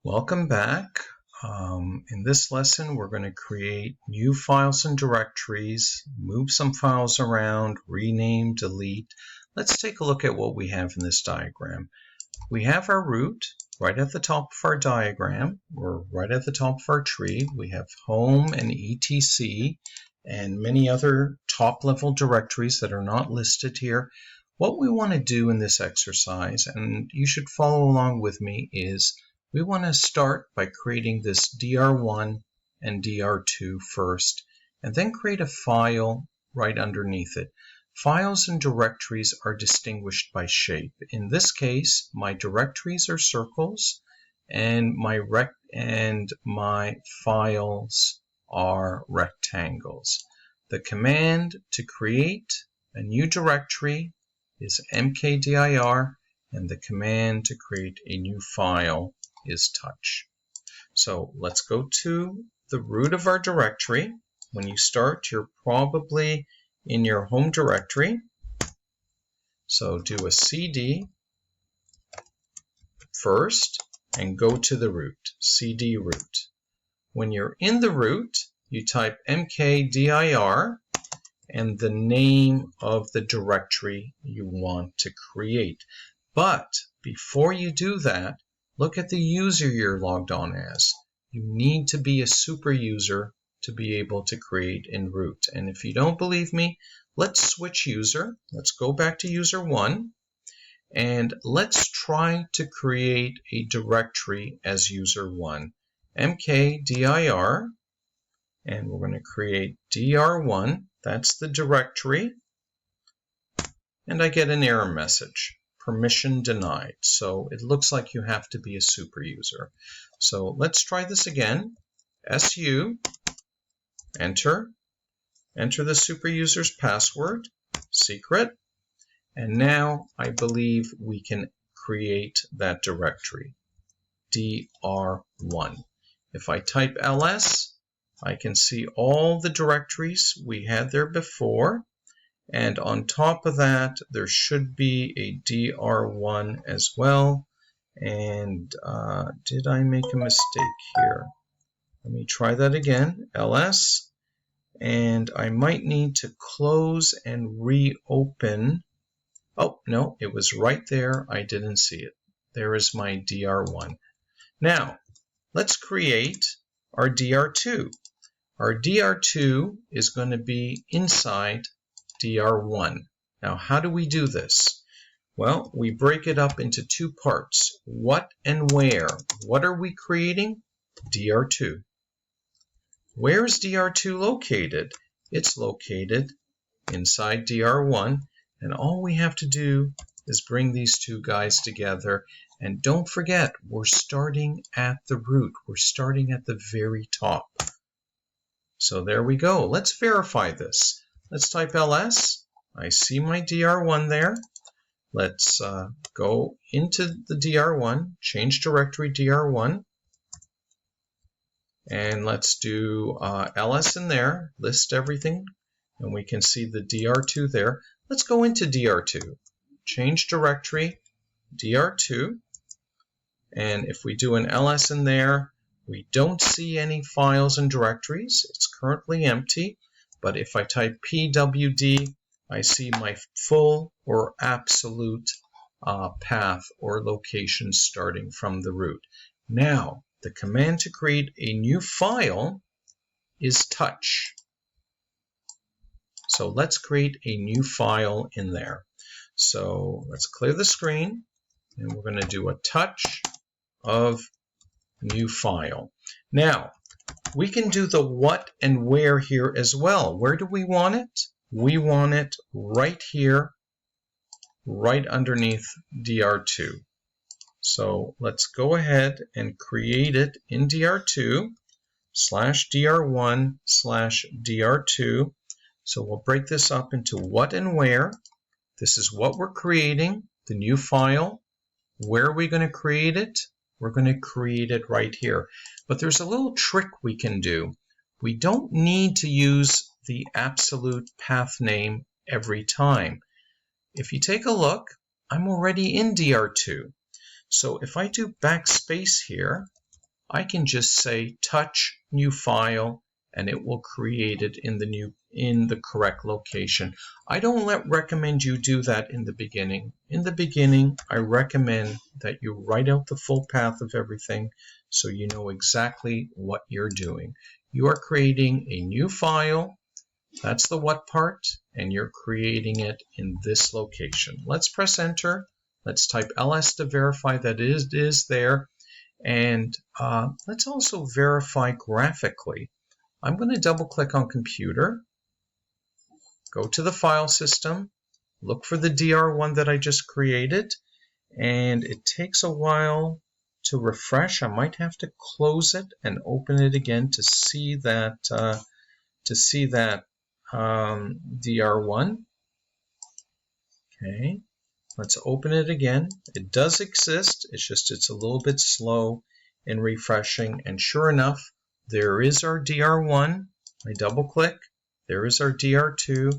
Welcome back. In this lesson, we're going to create new files and directories, move some files around, rename, delete. Let's take a look at what we have in this diagram. We have our root right at the top of our diagram, or right at the top of our tree. We have home and etc. and many other top-level directories that are not listed here. What we want to do in this exercise, and you should follow along with me, is we want to start by creating this DR1 and DR2 first, and then create a file right underneath it. Files and directories are distinguished by shape. In this case, my directories are circles, and my files are rectangles. The command to create a new directory is mkdir, and the command to create a new file is touch. So let's go to the root of our directory. When you start, you're probably in your home directory. So do a cd first and go to the root, cd root. When you're in the root, you type mkdir and the name of the directory you want to create. But before you do that, look at the user you're logged on as. You need to be a super user to be able to create in root. And if you don't believe me, let's switch user. Let's go back to user 1. And let's try to create a directory as user 1. mkdir. And we're going to create dr1. That's the directory. And I get an error message. Permission denied. So it looks like you have to be a super user. So let's try this again. su, enter the super user's password, secret, and now I believe we can create that directory, dr1. If I type ls, I can see all the directories we had there before. And on top of that, there should be a dr1 as well. And did I make a mistake here? Let me try that again, ls. And I might need to close and reopen. Oh, no, it was right there. I didn't see it. There is my dr1. Now, let's create our dr2. Our dr2 is going to be inside dr1. Now, how do we do this? Well, we break it up into two parts. What and where? What are we creating? dr2. Where is dr2 located? It's located inside dr1, and all we have to do is bring these two guys together. And don't forget, we're starting at the root. We're starting at the very top. So there we go. Let's verify this. Let's type ls. I see my dr1 there. Let's go into the dr1, change directory dr1, and let's do ls in there, list everything, and we can see the dr2 there. Let's go into dr2, change directory dr2, and if we do an ls in there, we don't see any files and directories. It's currently empty. But if I type pwd, I see my full or absolute path or location starting from the root. Now, the command to create a new file is touch. So let's create a new file in there. So let's clear the screen, and we're going to do a touch of new file. Now, we can do the what and where here as well. Where do we want it? We want it right here, right underneath dr2. So let's go ahead and create it in dr2 /dr1/dr2. So we'll break this up into what and where. This is what we're creating, the new file. Where are we going to create it? We're going to create it right here. But there's a little trick we can do. We don't need to use the absolute path name every time. If you take a look, I'm already in dr2. So if I do backspace here, I can just say touch new file and it will create it in the correct location. I don't recommend you do that in the beginning. In the beginning, I recommend that you write out the full path of everything so you know exactly what you're doing. You are creating a new file. That's the what part, and you're creating it in this location. Let's press enter. Let's type ls to verify that it is there. And let's also verify graphically. I'm going to double click on computer, go to the file system, look for the DR1 that I just created, and it takes a while to refresh. I might have to close it and open it again to see that DR1. Okay, let's open it again. It does exist. It's a little bit slow in refreshing, and sure enough, there is our DR1. I double click. There is our DR2.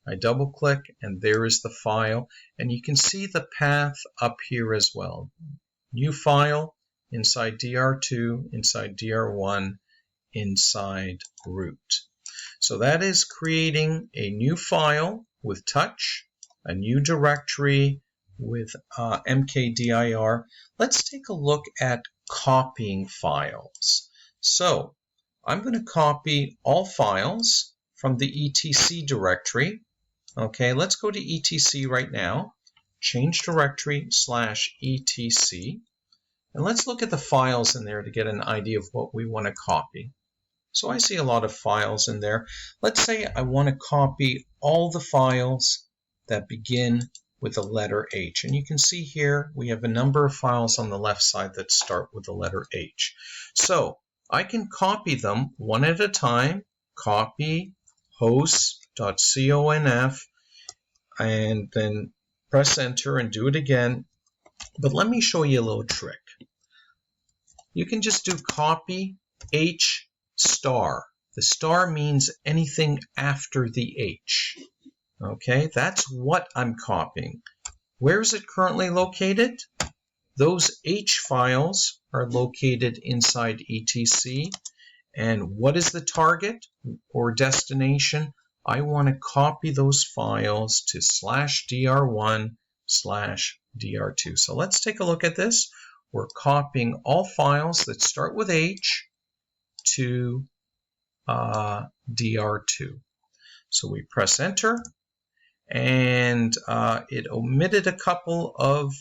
I double click, and there is the file. And you can see the path up here as well. New file, inside DR2, inside DR1, inside root. So that is creating a new file with touch, a new directory with mkdir. Let's take a look at copying files. So I'm going to copy all files from the etc directory. Okay, let's go to etc right now. Change directory /etc. And let's look at the files in there to get an idea of what we want to copy. So I see a lot of files in there. Let's say I want to copy all the files that begin with the letter H. And you can see here we have a number of files on the left side that start with the letter H. So I can copy them one at a time. Copy hosts.conf and then press enter and do it again. But let me show you a little trick. You can just do copy H star. The star means anything after the H. Okay, that's what I'm copying. Where is it currently located? Those H files are located inside etc. And what is the target or destination? I want to copy those files to /dr1/dr2. So let's take a look at this. We're copying all files that start with H to DR2. So we press enter, and it omitted a couple of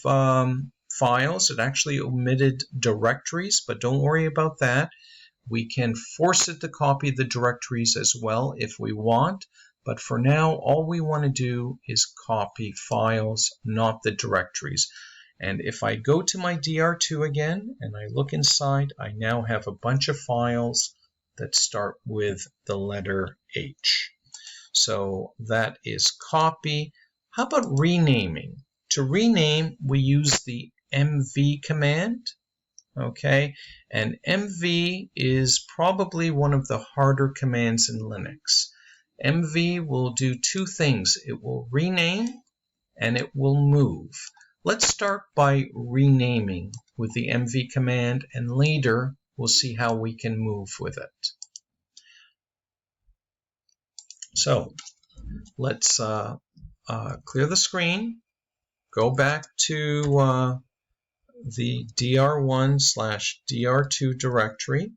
files. It actually omitted directories, but don't worry about that. We can force it to copy the directories as well if we want, but for now all we want to do is copy files, not the directories. And if I go to my DR2 again and I look inside, I now have a bunch of files that start with the letter H. So that is copy. How about renaming? To rename, we use the mv command. Okay, and mv is probably one of the harder commands in Linux. Mv will do two things. It will rename and it will move. Let's start by renaming with the mv command, and later we'll see how we can move with it. So let's clear the screen, go back to the dr1/dr2 directory.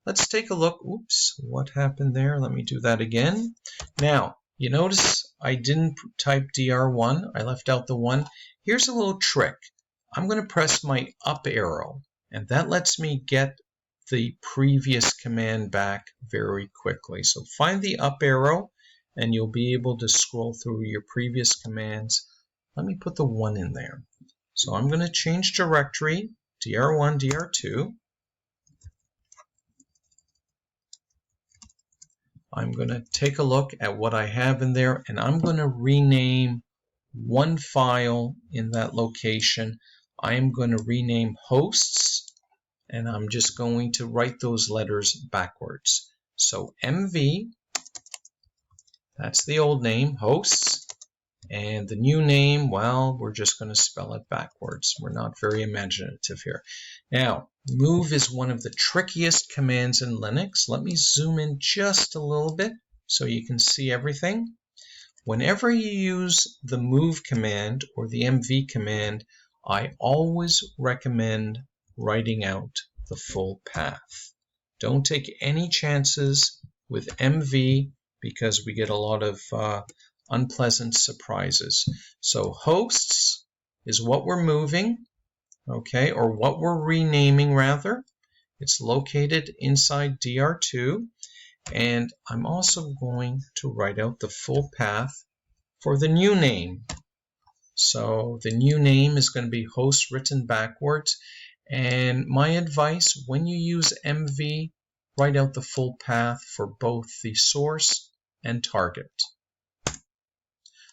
Let's take a look. Oops, what happened there? Let me do that again. Now, you notice I didn't type dr1. I left out the 1. Here's a little trick. I'm going to press my up arrow, and that lets me get the previous command back very quickly. So find the up arrow, and you'll be able to scroll through your previous commands. Let me put the 1 in there. So I'm going to change directory, dr1, dr2. I'm going to take a look at what I have in there, and I'm going to rename one file in that location. I am going to rename hosts, and I'm just going to write those letters backwards. So MV, that's the old name, hosts, And the new name, well, we're just going to spell it backwards. We're not very imaginative here. Now, move is one of the trickiest commands in Linux. Let me zoom in just a little bit so you can see everything. Whenever you use the move command or the mv command, I always recommend writing out the full path. Don't take any chances with mv because we get a lot of unpleasant surprises. So hosts is what we're moving, okay, or what we're renaming rather. It's located inside DR2, and I'm also going to write out the full path for the new name. So the new name is going to be host written backwards, and my advice, when you use mv, write out the full path for both the source and target.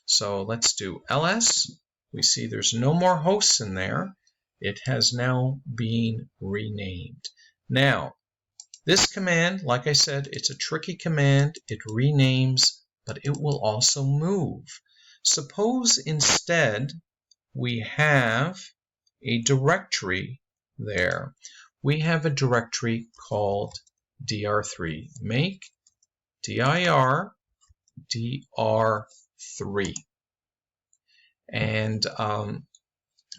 So let's do ls. We see there's no more hosts in there. It has now been renamed. Now, this command, like I said, it's a tricky command. It renames, but it will also move. Suppose instead we have a directory there. We have a directory called dir3. Make dir dir3. And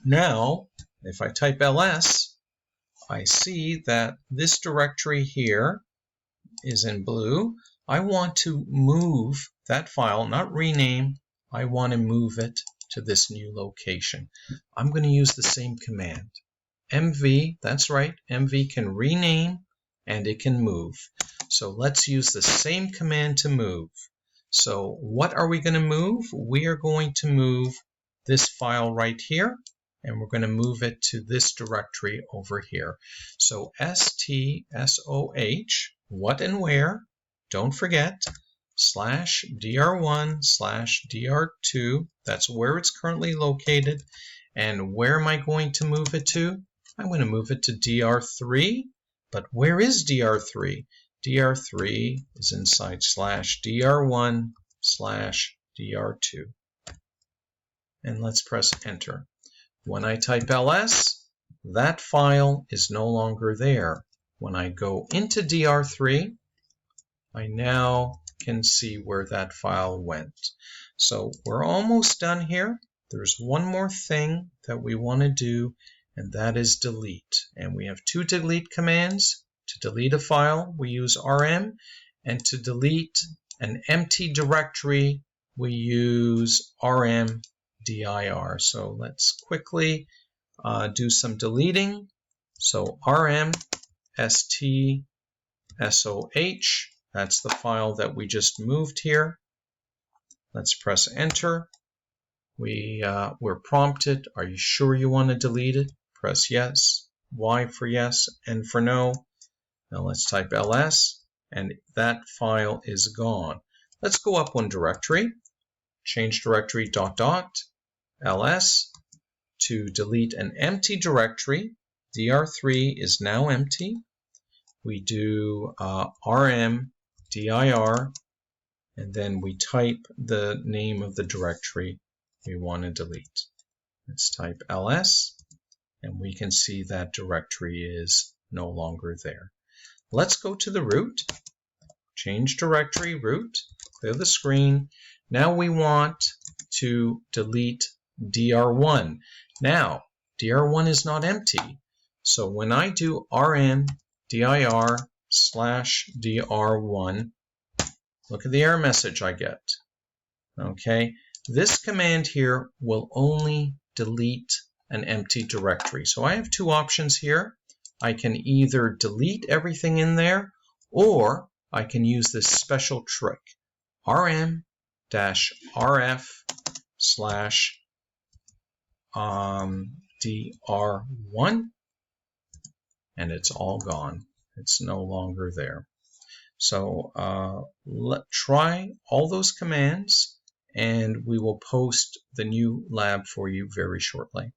now, if I type ls, I see that this directory here is in blue. I want to move that file, not rename. I want to move it to this new location. I'm going to use the same command. mv, that's right, mv can rename and it can move. So let's use the same command to move. So what are we going to move? We are going to move this file right here, and we're going to move it to this directory over here. So stsoh, what and where, don't forget, /dr1/dr2, that's where it's currently located. And where am I going to move it to? I'm going to move it to dr3, but where is dr3? dr3 is inside /dr1/dr2. And let's press enter. When I type ls, that file is no longer there. When I go into DR3, I now can see where that file went. So we're almost done here. There's one more thing that we want to do, and that is delete. And we have two delete commands. To delete a file, we use rm, and to delete an empty directory, we use rmdir. So let's quickly do some deleting. So rm stsoh, that's the file that we just moved here. Let's press enter. We're prompted, are you sure you want to delete it? Press yes, Y for yes, N for no. Now let's type ls, and that file is gone. Let's go up one directory, change directory ... ls to delete an empty directory. DR3 is now empty. We do rm dir, and then we type the name of the directory we want to delete. Let's type ls, and we can see that directory is no longer there. Let's go to the root, change directory, root, clear the screen. Now we want to delete dr1. Now, dr1 is not empty. So when I do rm dir/dr1, look at the error message I get. Okay, this command here will only delete an empty directory. So I have two options here. I can either delete everything in there, or I can use this special trick, rm-rf/dr1, and it's all gone. It's no longer there. So try all those commands, and we will post the new lab for you very shortly.